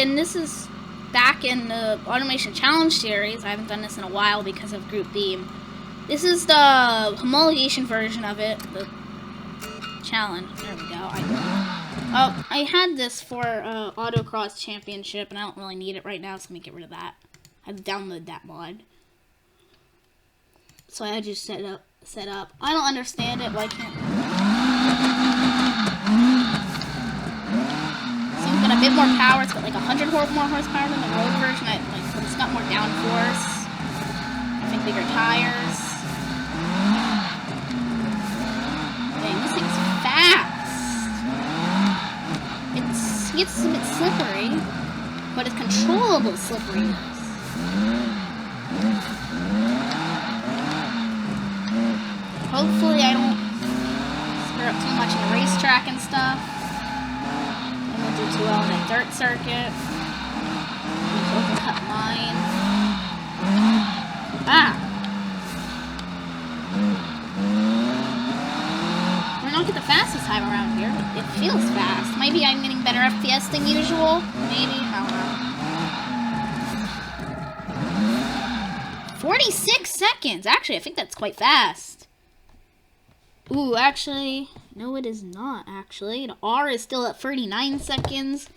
and this is back in the Automation Challenge series. I haven't done this in a while because of Group B. This is the homologation version of it, the challenge. There we go. I had this for Autocross Championship, and I don't really need it right now, so let me get rid of that. I had to download that mod. So I just set up. I don't understand it. Why can't? Seems got a bit more power. It's got like 100 more horsepower than the road version. It's got more downforce. I think bigger tires. Dang, this thing's fast. It gets a bit slippery, but it's controllable slipperiness. Hopefully I don't screw up too much in the racetrack and stuff. I won't do too well in that dirt circuit. Just overcut mine. I don't get the fastest time around here. It feels fast. Maybe I'm getting better FPS than usual. Maybe. I don't know. 46 seconds. Actually, I think that's quite fast. Ooh, actually, no it is not, actually. The R is still at 39 seconds,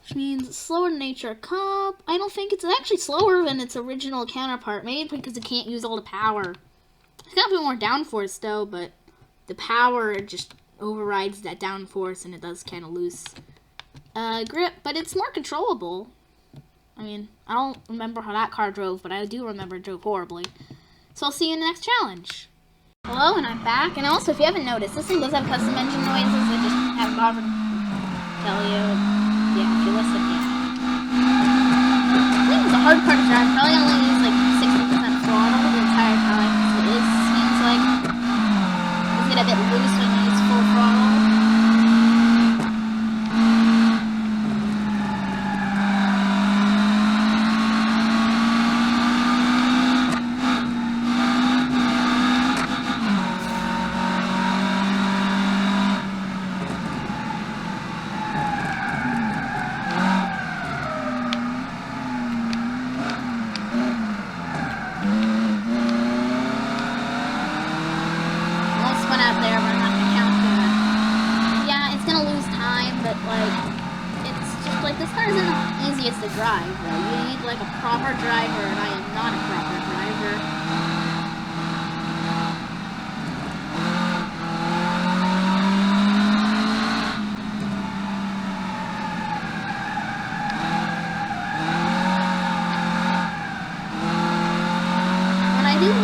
which means it's slower than Nature Cup. I don't think it's actually slower than its original counterpart, maybe because it can't use all the power. It's got a bit more downforce, though, but the power just overrides that downforce, and it does kind of lose grip, but it's more controllable. I mean, I don't remember how that car drove, but I do remember it drove horribly. So I'll see you in the next challenge. Hello, and I'm back. And also, if you haven't noticed, this thing does have custom engine noises. I just haven't bothered to tell you. Yeah, if you listen, yeah. This thing is a hard car to drive. Probably only use like 60% throttle the entire time. It seems like it's get a bit loose when you use full throttle. This car isn't the easiest to drive, though. You need, like, a proper driver, and I am not a proper driver.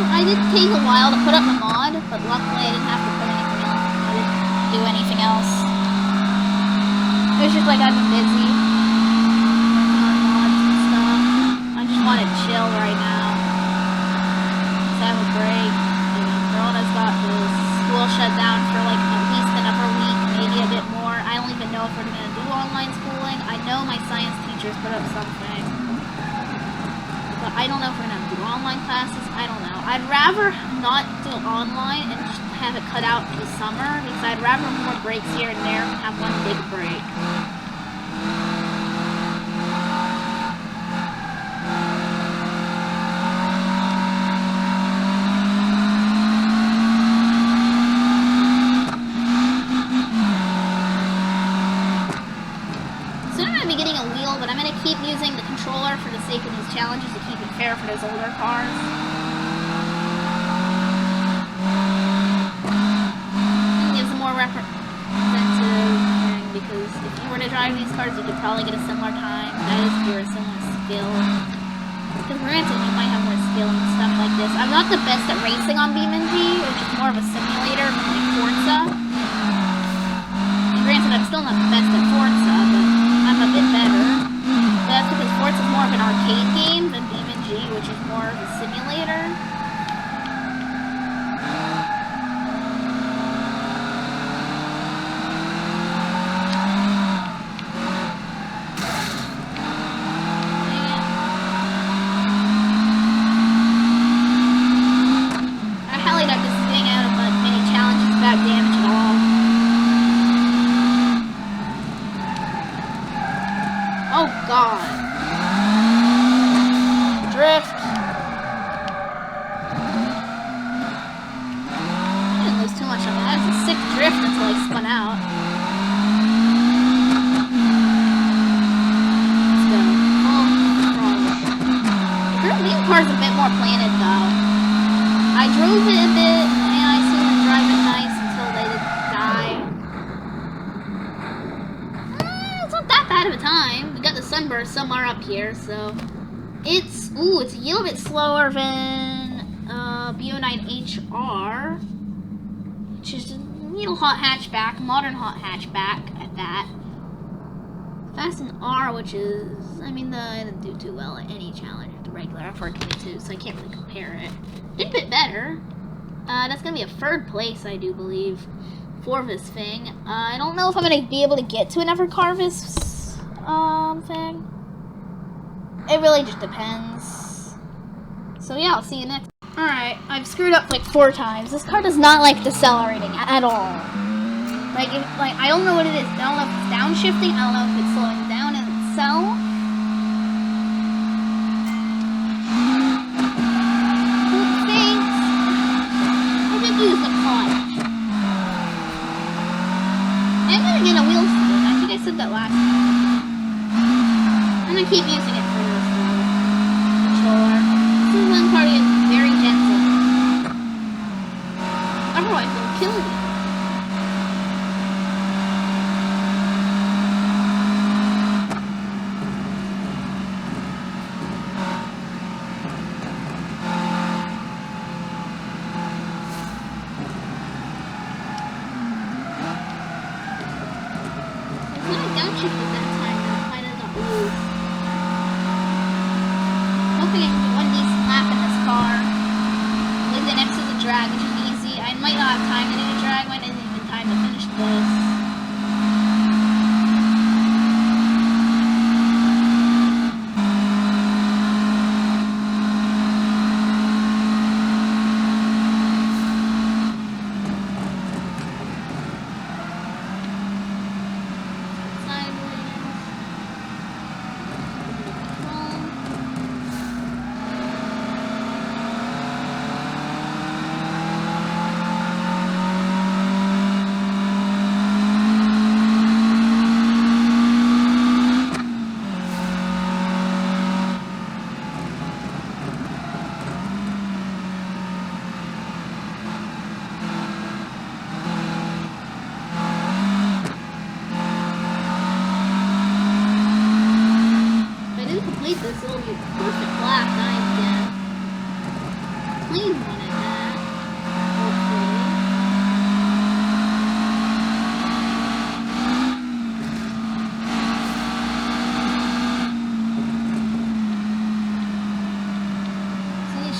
I did take a while to put up the mod, but luckily I didn't have to put anything else. I didn't do anything else. It was just like I've been busy. Want to chill right now. Let's have a break. You know, Corona's got the school shut down for like at least another week, maybe a bit more. I don't even know if we're gonna do online schooling. I know my science teachers put up something, but I don't know if we're gonna do online classes. I don't know. I'd rather not do online and just have it cut out to summer because I'd rather more breaks here and there than have one big break. But I'm going to keep using the controller for the sake of these challenges to keep it fair for those older cars. It gives a more representative thing because if you were to drive these cars, you could probably get a similar time. That is if you're a similar skill. Because granted, you might have more skill and stuff like this. I'm not the best at racing on BeamNG, which is more of a simulator than like Forza. And granted, I'm still not the best at Forza, but I'm a bit better. That's because Forza is more of an arcade game than BeamNG, which is more of a simulator. I highly doubt this is getting out of many challenges without damage at all. Oh god. Drift. I didn't lose too much on that. That was a sick drift until I spun out. Let's go. Full throttle. The Group B car's a bit more planted though. I drove it a bit and I seem to drive it nice until they die. It's not that bad of a time. We got the sunburst somewhere up here, so it's a little bit slower than B09HR, which is a little hot hatchback, modern hot hatchback at that. Fast and R, which is, I mean, I didn't do too well at any challenge at the regular F422, so I can't really compare it. Did a bit better. That's gonna be a third place, I do believe, for this thing. I don't know if I'm gonna be able to get to an Evercarvis thing. It really just depends. So yeah, I'll see you next. Alright, I've screwed up like 4 times. This car does not like decelerating at all. Like I don't know what it is. I don't know if it's downshifting. I don't know if it's slowing down in itself. Thanks. I did use the clutch. I'm gonna get a wheel spin. I think I said that last time. I'm gonna keep using it for this controller. This is one part is very gentle. Otherwise, it'll kill you.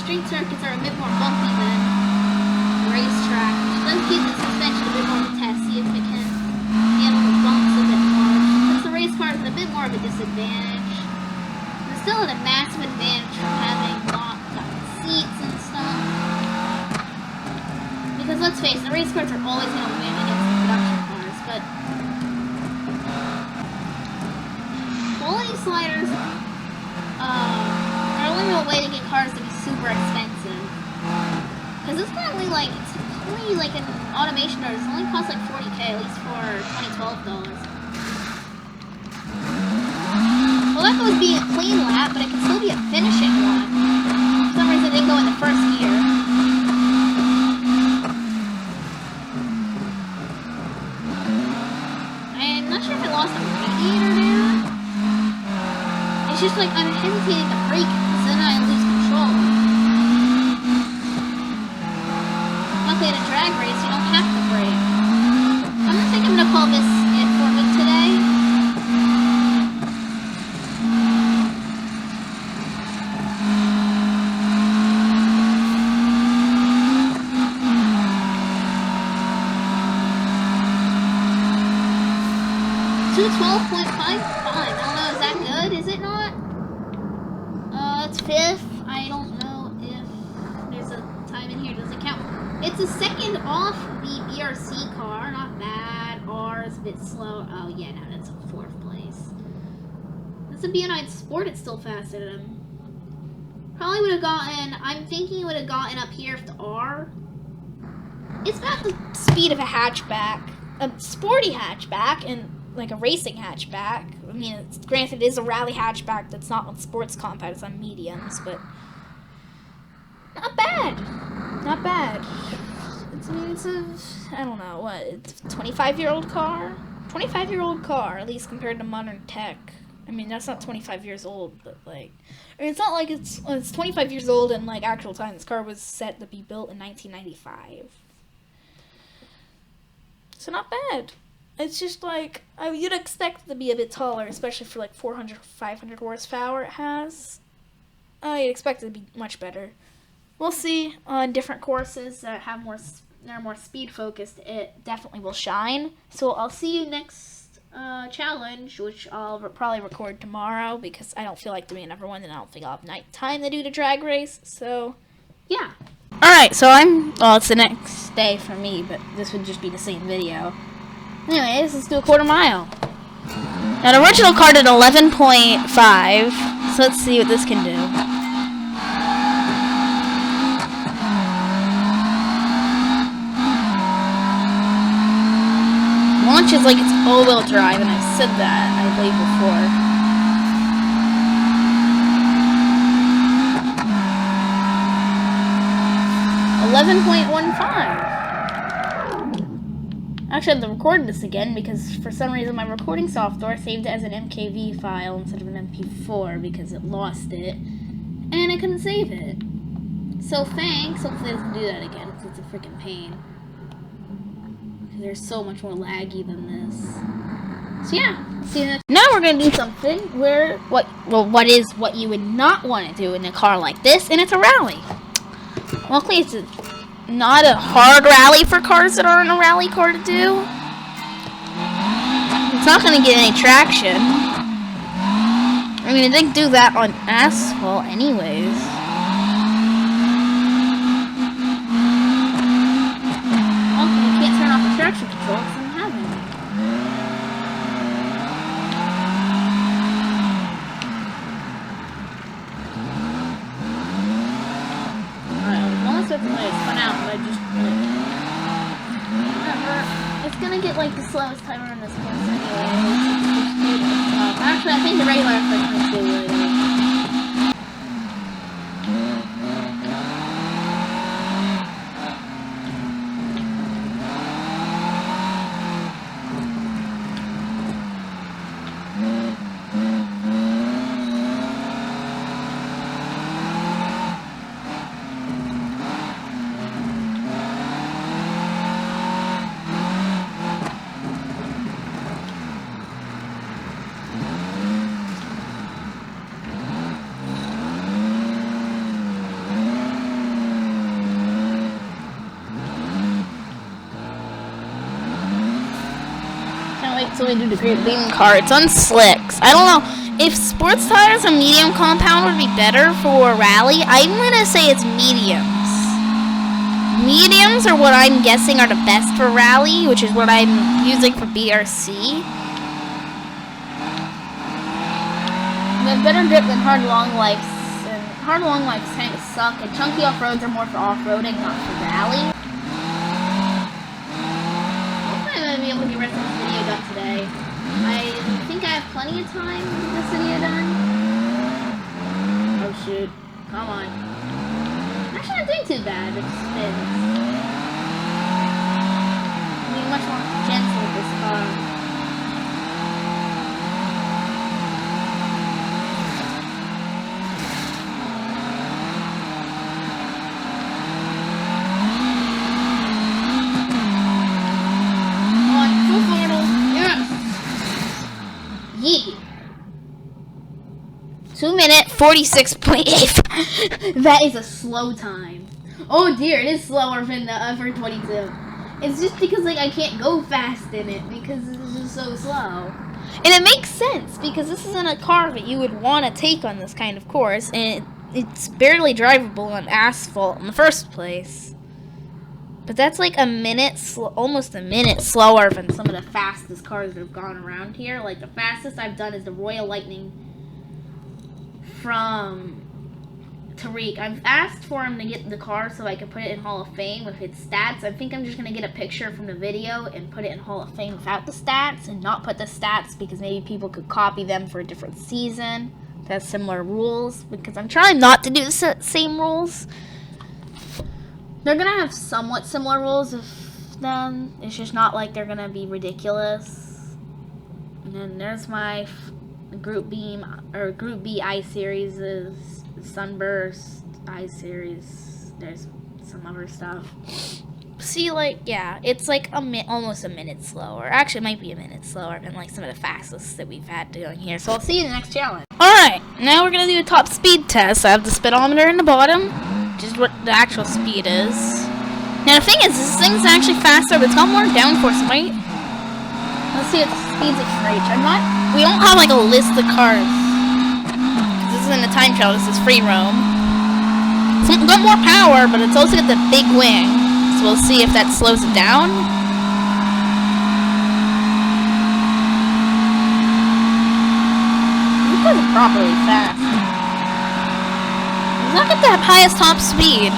Street circuits are a bit more bumpy than racetrack. It does keep the suspension a bit more of a test, see if it can handle the bumps a bit more. Because the race car is a bit more of a disadvantage. It's still at a massive advantage from having locked seats and stuff. Because let's face it, the race cars are always going to win against the production cars, but quality sliders are only a way to get cars to be super expensive. Because it's only like an automation car. It only costs like $40K, at least for 2012 dollars. Well, that would be a clean lap, but it can still be a finishing one. For some reason, it didn't go in the first gear. I'm not sure if I lost a radiator there. It's just like I'm hesitating to brake, because then I lose control. Luckily at a drag race, you don't have to brake. I think I'm gonna call this it for me today. To 12.55. I don't know, is that good? Is it not? It's 5th. I don't know if there's a time in here. Does it count? It's a second off the BRC car. Not bad. R is a bit slow. Oh, yeah, no, that's a 4th place. It's a B9 Sport, it's still faster than him. Probably would have gotten, I'm thinking it would have gotten up here if the R. It's about the speed of a hatchback. A sporty hatchback and like a racing hatchback. I mean, granted, it is a rally hatchback that's not on sports compact, it's on mediums, but not bad. Not bad. It's a, I don't know, what, it's a 25-year-old car? 25-year-old car, at least compared to modern tech. I mean, that's not 25 years old, but, like, I mean, it's not like it's 25 years old in, like, actual time. This car was set to be built in 1995. So not bad. It's just, like, you'd expect it to be a bit taller, especially for, like, 400, 500 horsepower it has. You'd expect it to be much better. We'll see on different courses that have they're more speed focused. It definitely will shine. So I'll see you next challenge, which I'll probably record tomorrow because I don't feel like doing another one, and I don't think I'll have night time to do the drag race. So yeah. Alright, so it's the next day for me, but this would just be the same video. Anyways, let's do a quarter mile. Now the original car did 11.5, so let's see what this can do. Launches like it's all-wheel drive, and I've said that, I believe, before. $11.15. Actually, I had to record this again because for some reason my recording software saved it as an MKV file instead of an MP4 because it lost it, and I couldn't save it. So thanks. Hopefully it doesn't do that again because it's a freaking pain. They're so much more laggy than this. So yeah, see you next. Now we're gonna do something where what you would not want to do in a car like this, and it's a rally. Luckily, it's not a hard rally for cars that aren't a rally car to do. It's not gonna get any traction. I mean, they do that on asphalt, anyways. Traction control because I'm having it. Alright, I was almost at the way it spun out, but I just whatever. It's gonna get like the slowest timer in this course anyway. Actually, I think the regular effect might do really well. So we do the Great Beam car. It's on slicks. I don't know if sports tires and medium compound would be better for rally. I'm gonna say it's mediums. Mediums are what I'm guessing are the best for rally, which is what I'm using for BRC. They have better grip than hard long lives, and hard long lives kind of suck. And chunky off roads are more for off roading, not for rally. Be able to get the rest of this video done today. I think I have plenty of time to get this video done. Oh shoot. Come on. Actually, not doing too bad. It spins. I'm being much more gentle with this car. Yeah. 2 minute 46.8. That is a slow time. Oh dear, it is slower than the upper 22. It's just because like I can't go fast in it because it's just so slow. And it makes sense because this isn't a car that you would want to take on this kind of course, and it's barely drivable on asphalt in the first place. But that's like a minute, almost a minute slower than some of the fastest cars that have gone around here. Like the fastest I've done is the Royal Lightning from Tariq. I've asked for him to get the car so I can put it in Hall of Fame with its stats. I think I'm just going to get a picture from the video and put it in Hall of Fame without the stats and not put the stats because maybe people could copy them for a different season that has similar rules, because I'm trying not to do the same rules. They're going to have somewhat similar rules of them. It's just not like they're going to be ridiculous. And then there's my Group B I-Series, Sunburst I-Series. There's some other stuff. See, like, yeah, it's like almost a minute slower. Actually, it might be a minute slower than like some of the fastest that we've had doing here. So I'll see you in the next challenge. Alright, now we're going to do a top speed test. I have the speedometer in the bottom, which is what the actual speed is. Now the thing is, this thing's actually faster, but it's got more downforce, right? Let's see what the speeds it can reach. We don't have like a list of cars. This isn't a time trial, this is free roam. It's got more power, but it's also got the big wing. So we'll see if that slows it down. This isn't properly fast. It's not at the highest top speed.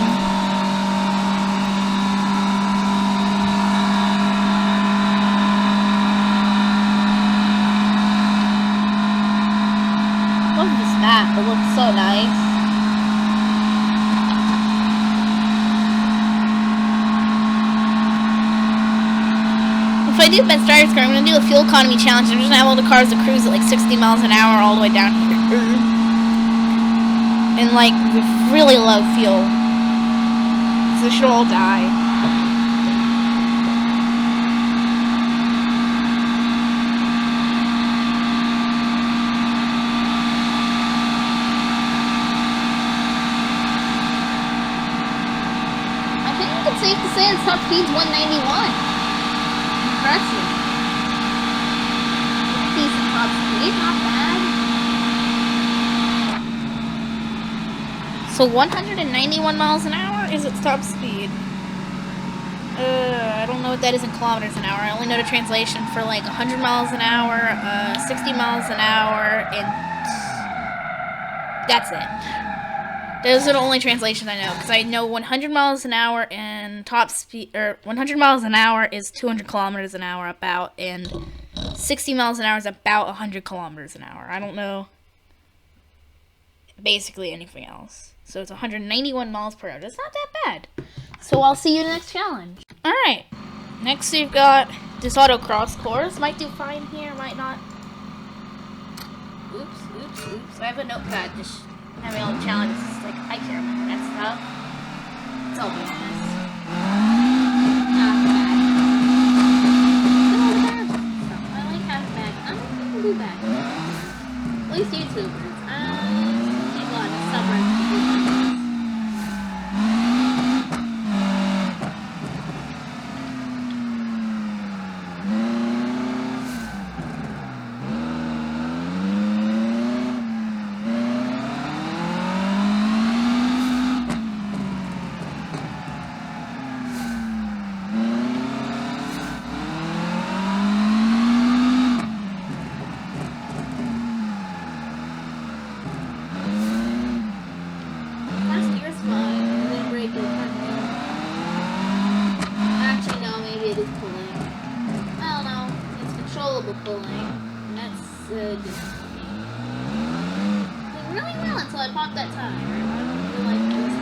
It looks so nice. If I do best driver's car, I'm going to do a fuel economy challenge. I'm just going to have all the cars that cruise at like 60 miles an hour all the way down here. And like with really low fuel. So they should all die. Safe to say its top speed's 191. Impressive. Decent top speed, not bad. So 191 miles an hour is its top speed. I don't know what that is in kilometers an hour. I only know the translation for like 100 miles an hour, 60 miles an hour, and that's it. Those are the only translations I know, because I know 100 miles an hour and top speed, or 100 miles an hour is 200 kilometers an hour about, and 60 miles an hour is about 100 kilometers an hour. I don't know basically anything else. So it's 191 miles per hour. That's not that bad. So I'll see you in the next challenge. Alright, next we've got this autocross course. Might do fine here, might not. Oops. I have a notepad just having all the challenges. It's like, I can't remember that stuff. It's all business. Not bad. I like having back. I'm going to do back. At least YouTubers. People on the suburbs to do back. Pulling, and that's good for me. Did really well until I popped that tire. I don't feel like this.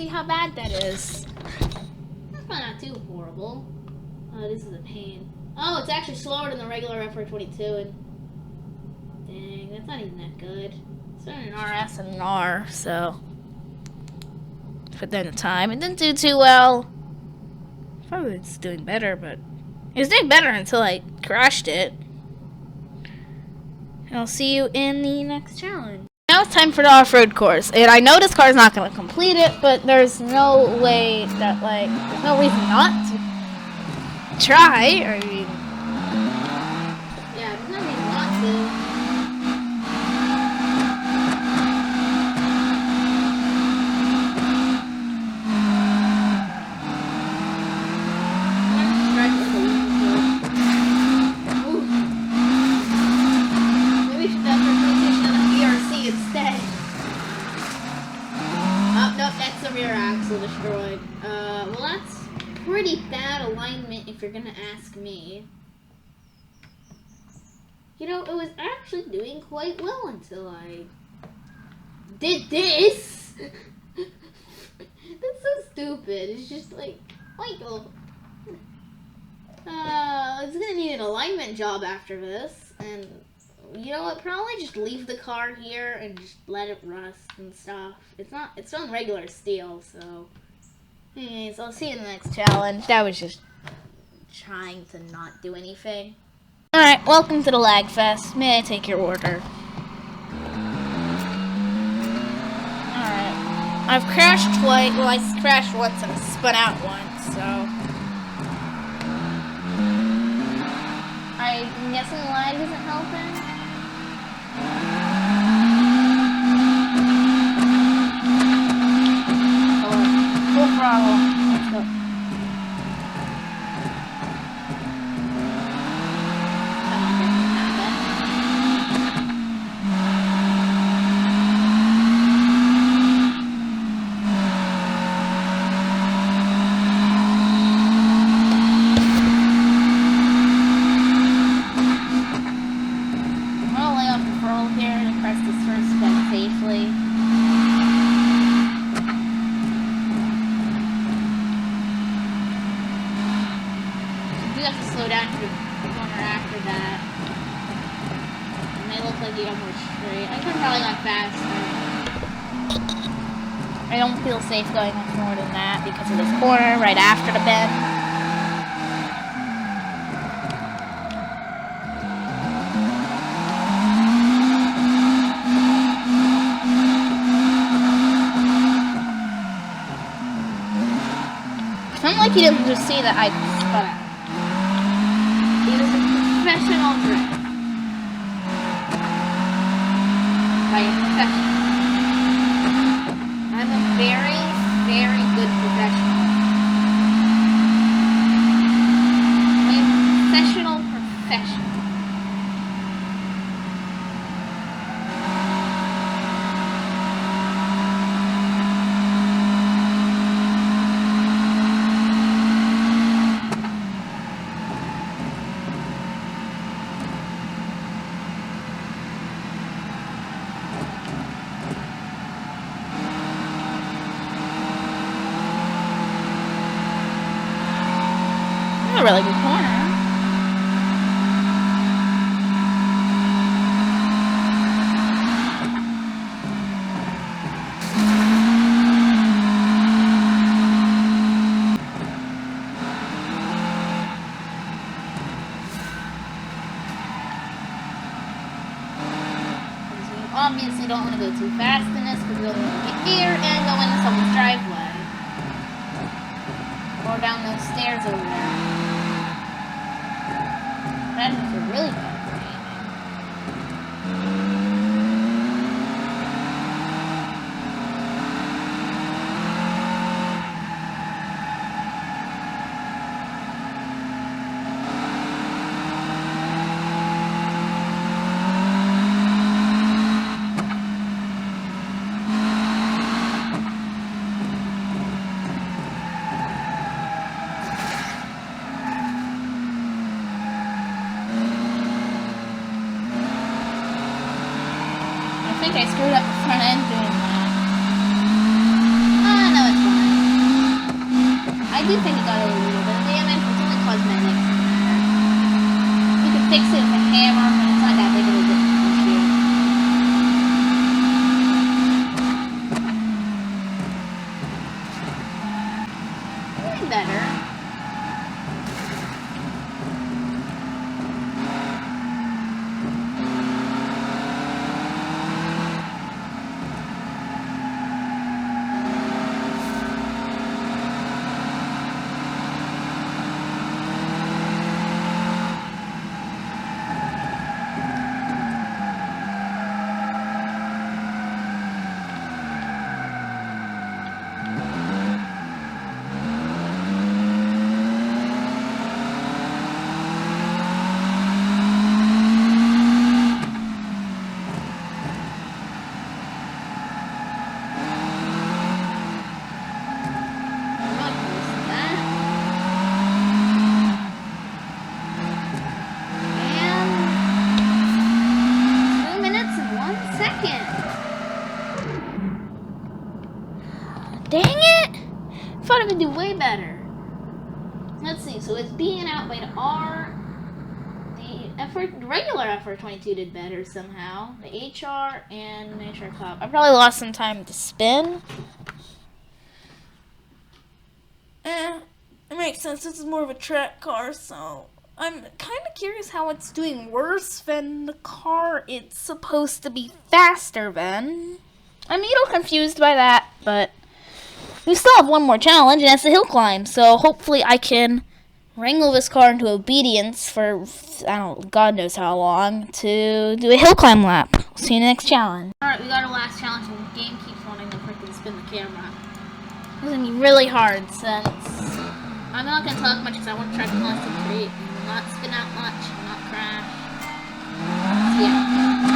see how bad that is. That's probably not too horrible. Oh, this is a pain. Oh, it's actually slower than the regular F422. And dang, that's not even that good. It's not an RS and an R, so. But then the time, it didn't do too well. Probably it's doing better, but it was doing better until I crashed it. And I'll see you in the next challenge. Now it's time for the off-road course. And I know this car is not going to complete it, but there's no way that, like, there's no reason not to try. I mean, yeah, there's no reason not to. Destroyed. Well, that's pretty bad alignment if you're gonna ask me. You know, it was actually doing quite well until I did this. That's so stupid. It's just like, Michael. It's gonna need an alignment job after this, and you know what? Probably just leave the car here and just let it rust and stuff. It's on regular steel, so. Anyways, I'll see you in the next challenge. That was just trying to not do anything. Alright, welcome to the Lag Fest. May I take your order? Alright. I've crashed twice. Well, I crashed once and spun out once, so. I'm guessing the lag isn't helping. Full throttle. Let's go. I'm gonna lay off the throttle here to press this first step safely. Have to slow down to the corner after that. It may look like you got more straight. I could have probably gone faster. I don't feel safe going much more than that because of this corner right after the bend. It's not like you didn't just see that I spun out. Professional drift. By a professional. I'm a very, very good professional. I'm a professional. A really good corner. Obviously don't want to go too fast in this because you'll get here and go into someone's driveway. Or down those stairs over there. That is a really bad I think I screwed up the front end doing that. Oh, no, it's fine. Dang it! I thought it would do way better. Let's see, so it's being out by the R. The regular FR22 did better somehow. The HR and the HR Cup. I probably lost some time to spin. It makes sense. This is more of a track car, so I'm kind of curious how it's doing worse than the car it's supposed to be faster than. I'm a little confused by that, but we still have one more challenge, and that's the hill climb. So hopefully I can wrangle this car into obedience for, I don't know, God knows how long, to do a hill climb lap. See you in the next challenge. Alright, we got our last challenge, and the game keeps wanting to freaking spin the camera. This is going to be really hard, since I'm not going to talk much, because I want to try to concentrate and not spin out much and not crash. So yeah.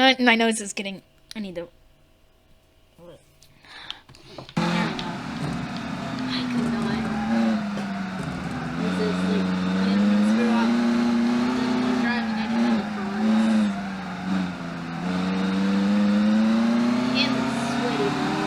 my nose is getting. I need to. I could not. This is like I didn't want to screw up. I'm driving any other cars. Hands are sweaty, bro.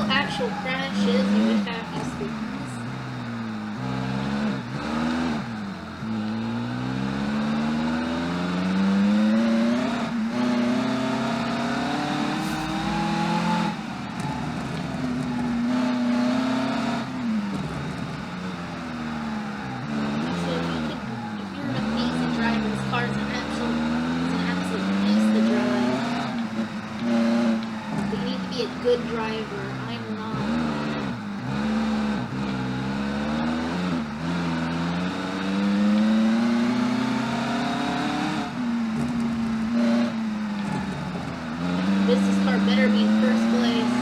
Actual crashes, you would have these things. So if you're an amazing driver, this car is an absolute beast to drive. But you need to be a good driver. I'm not. This car better be in first place.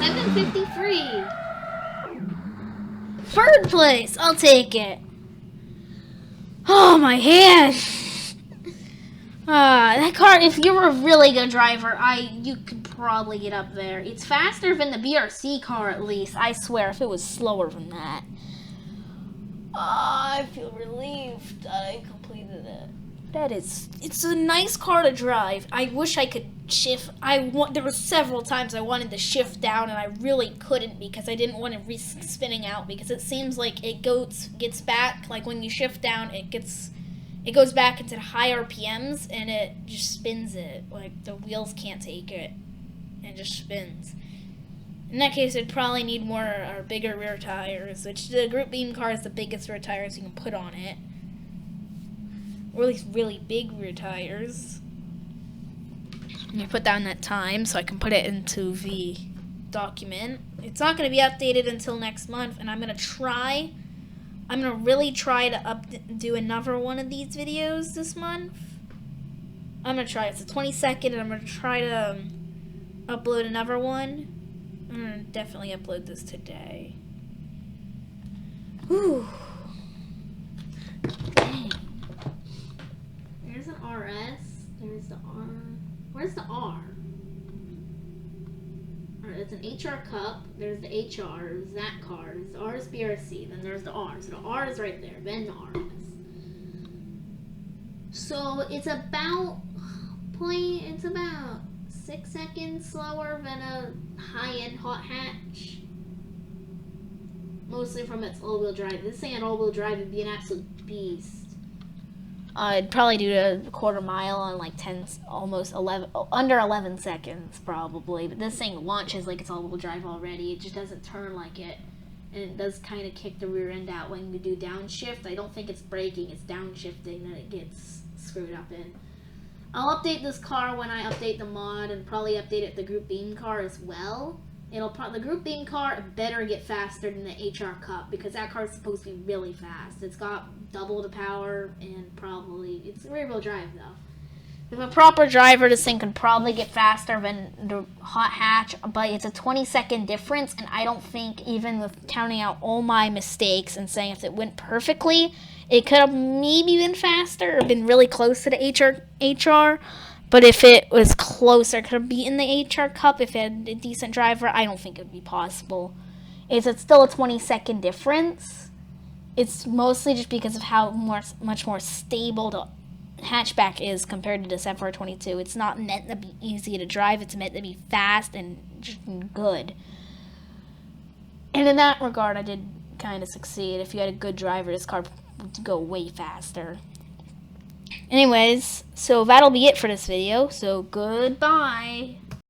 $7.53. Third place. I'll take it. Oh, my hand. That car, if you're a really good driver, you could probably get up there. It's faster than the BRC car, at least. I swear, if it was slower than that. I feel relieved that I completed it. It's a nice car to drive. I wish I could shift. There were several times I wanted to shift down and I really couldn't because I didn't want to risk spinning out because it seems like it gets back, like when you shift down, it goes back into high RPMs and it just spins it. Like the wheels can't take it. It just spins. In that case, I'd probably need more or bigger rear tires, which the Group Beam car is the biggest rear tires you can put on it. Or at least really big rear tires. Let me put down that time so I can put it into the document. It's not going to be updated until next month, and I'm going to really try to do another one of these videos this month. I'm going to try. It's the 22nd, and I'm going to try to upload another one. I'm going to definitely upload this today. Whew. Dang. There's an RS. There's the R. Where's the R? Alright, it's an HR Cup. There's the HR. There's that car. There's the RS BRC. Then there's the R. So the R is right there. Then the RS. So it's about 6 seconds slower than a high-end hot hatch. Mostly from its all-wheel drive. This thing at all-wheel drive would be an absolute beast. I'd probably do a quarter mile on like under 11 seconds probably. But this thing launches like it's all-wheel drive already. It just doesn't turn like it. And it does kind of kick the rear end out when you do downshift. I don't think it's braking, it's downshifting that it gets screwed up in. I'll update this car when I update the mod and probably update it the Group Beam car as well. The Group B car better get faster than the HR Cup because that car is supposed to be really fast. It's got double the power and it's rear-wheel drive though. With a proper driver, this thing could probably get faster than the hot hatch, but it's a 20-second difference, and I don't think, even with counting out all my mistakes and saying if it went perfectly, it could have maybe been faster or been really close to the HR. But if it was closer, it could have beaten the HR Cup if it had a decent driver. I don't think it would be possible. It's still a 20-second difference. It's mostly just because of how much more stable the hatchback is compared to the 722. It's not meant to be easy to drive. It's meant to be fast and just good. And in that regard, I did kind of succeed. If you had a good driver, this car would go way faster. Anyways, so that'll be it for this video. So goodbye.